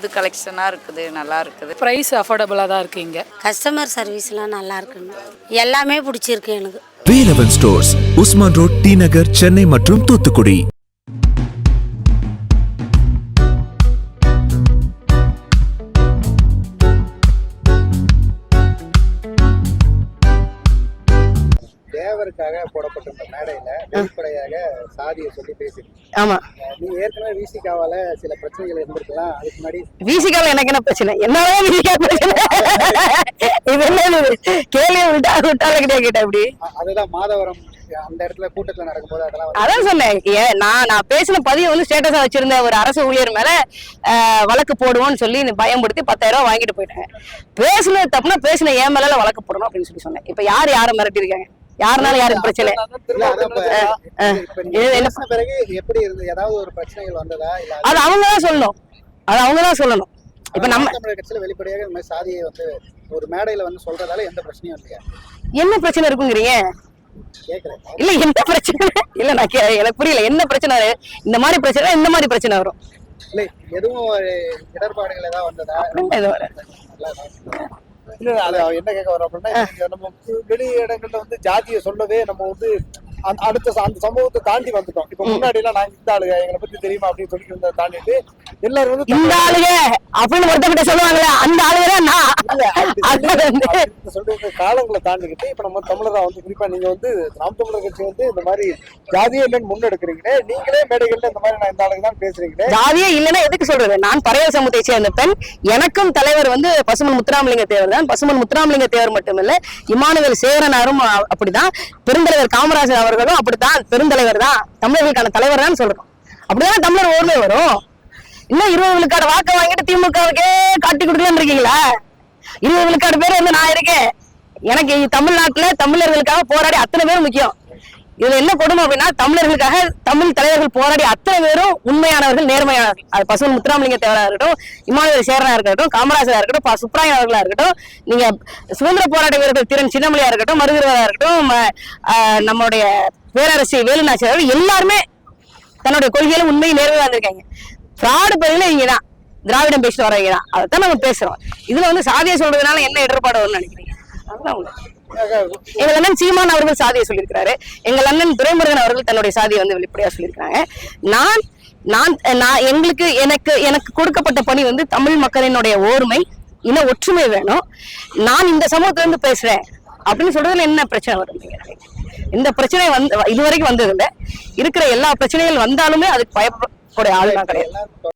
புது கலெக்ஷனாக இருக்குது, நல்லா இருக்குது. ப்ரைஸ் அஃபோர்டபுளாக தான் இருக்குது. இங்கே கஸ்டமர் சர்வீஸ்லாம் நல்லா இருக்குங்க, எல்லாமே பிடிச்சிருக்கு எனக்கு. Velavan stores, Usman road, T Nagar, Chennai மற்றும் தூத்துக்குடி. தேவருக்காக போடப்பட்ட மேடையில வெளிப்படையாக சாதியை சொல்லி பேசிருக்கீங்க. ஆமா, நீங்க ஏற்கனவே விசிகாவால சில பிரச்சனைகள் இருந்திருக்கலாம். அதுக்கு முன்னாடி விசிகால எனக்கு என்ன பிரச்சனை? என்னவே விசிகா பிரச்சனை? இது என்ன கேள்வி விட்டால கேட்டா இப்படி? அதுதான் மாதவரம் அந்த இடத்துல கூட்டத்துல நடக்கும்போது அதெல்லாம் அதான் சொன்னேன். நான் பேசின பதிவு வந்து ஸ்டேட்டஸா வச்சிருந்த ஒரு அரசு ஊழியர் மேல வழக்கு போடுவோம்னு சொல்லி பயன்படுத்தி 10,000 ரூபாய் வாங்கிட்டு போயிட்டேன். பேசுனது தப்புனா பேசின ஏன் மேல வழக்கு போடணும் அப்படின்னு சொல்லி சொன்னேன். இப்ப யாரை மிரட்டி இருக்காங்க? யாருனாலும் யாருக்கு பிரச்சனை? பிறகு எப்படி இருந்து ஏதாவது ஒரு பிரச்சனைகள் வந்ததா? அது அவங்கதான் சொல்லணும், அது அவங்கதான் சொல்லணும். இப்ப நம்ம தமிழக கட்சியில வெளிப்படையாக இந்த மாதிரி சாதியை வந்து ஒரு மேடையில வந்து சொல்றதால எந்த பிரச்சனையும் இல்லையா? என்ன பிரச்சனை இருக்குங்கிறீங்க? இல்ல என்ன பிரச்சனை இல்ல, நான் எனக்கு புரியல என்ன பிரச்சனை. இந்த மாதிரி பிரச்சனை, இந்த மாதிரி பிரச்சனை வரும் இல்ல, எதுவும் ஒரு இடர்பாடுகள் ஏதாவது வந்ததா? இல்ல, அது என்ன கேட்க வரோம் அப்படின்னா, நம்ம வெளி இடங்கள்ல வந்து ஜாதியை சொல்லவே நம்ம வந்து அடுத்த அந்த சம்பவத்தை தாண்டி வந்துட்டோம். இப்ப முன்னாடி எல்லாம் நாங்க இந்த ஆளுங்க எங்களை பத்தி தெரியுமா அப்படின்னு சொல்லிட்டு தாண்டிட்டு எல்லாரும் வந்து இந்த ஆளுங்க அப்படின்னு ஒருத்தக்கிட்ட சொல்லுவாங்களே, அந்த ஆளுங்க சொல்ற காலங்களை தாண்டிக்கிட்டு இப்ப நம்ம தமிழரா வந்து குறிப்பா நீங்க வந்து நாம் தமிழர் கட்சி வந்து இந்த மாதிரி ஜாதியே இல்லைன்னு முன்னெடுக்கிறீங்களே, நீங்களே மேடைகள்ல இந்த மாதிரி நான் இந்த ஆளுங்க தான் பேசுறீங்களே. ஜாதியே இல்லைன்னா எதுக்கு சொல்றது? நான் பறையர் சமூகத்தை சேர்ந்த பெண். எனக்கும் தலைவர் வந்து பசுமன் முத்துராமலிங்க தேவர் தான். பசுமன் முத்துராமலிங்க தேவர் மட்டுமில்ல, இமானுவேல் சேரனாரும் அப்படிதான், பெருந்தலைவர் காமராஜர் அவர்களும் அப்படித்தான் பெருந்தலைவர் தான், தமிழர்களுக்கான தலைவர் தான் சொல்றோம். அப்படிதான் தமிழர் ஓர்மை வரும். இன்னும் 20 விழுக்காடு வாக்க வாங்கிட்டு திமுகவுக்கே காட்டி கொடுக்கலான்னு இருக்கீங்களா? 20 விழுக்காடு பேர் வந்து நான் இருக்கேன். எனக்கு தமிழ்நாட்டுல தமிழர்களுக்காக போராடி அத்தனை பேரும் முக்கியம். இதுல என்ன கொடுமை அப்படின்னா, தமிழர்களுக்காக தமிழ் தலைவர்கள் போராடி அத்தனை பேரும் உண்மையானவர்கள், நேர்மையானவர்கள். அது பசுமன் முத்துராமலிங்க தேவரா இருக்கட்டும், இமானுவேல் சேரனா இருக்கட்டும், காமராஜரா இருக்கட்டும், சுப்ராயன் அவர்களா இருக்கட்டும், நீங்க சுதந்திர போராட்ட வீரர்கள் திறன் சின்னமலையா இருக்கட்டும், மருதுவரா இருக்கட்டும், நம்மளுடைய பேரரசி வேலுநாச்சியார், எல்லாருமே தன்னுடைய கொள்கையில உண்மையை நேர்மையா இருந்திருக்காங்க. ஃப்ராடு பதில இங்கதான் திராவிடம் பேசிட்டு வரவங்க தான். அதைத்தான் நம்ம பேசுறோம். இதுல வந்து சாதியை சொல்றதுனால என்ன இடர்பாடு வரும்னு நினைக்கிறீங்க? எங்கள் அண்ணன் சீமான் அவர்கள் சாதியை சொல்லியிருக்கிறாரு. எங்கள் அண்ணன் துரைமுருகன் அவர்கள் தன்னுடைய சாதியை வந்து வெளிப்படையா சொல்லியிருக்கிறாங்க. எனக்கு கொடுக்கப்பட்ட பணி வந்து தமிழ் மக்களினுடைய ஓர்மை, இன ஒற்றுமை வேணும். நான் இந்த சமூகத்துல இருந்து பேசுறேன் அப்படின்னு சொல்றதுல என்ன பிரச்சனை வரும்? இந்த பிரச்சனை இதுவரைக்கும் வந்தது இல்லை. இருக்கிற எல்லா பிரச்சனைகள் வந்தாலுமே அதுக்கு பயப்படக்கூடிய ஆளுநர் கிடையாது.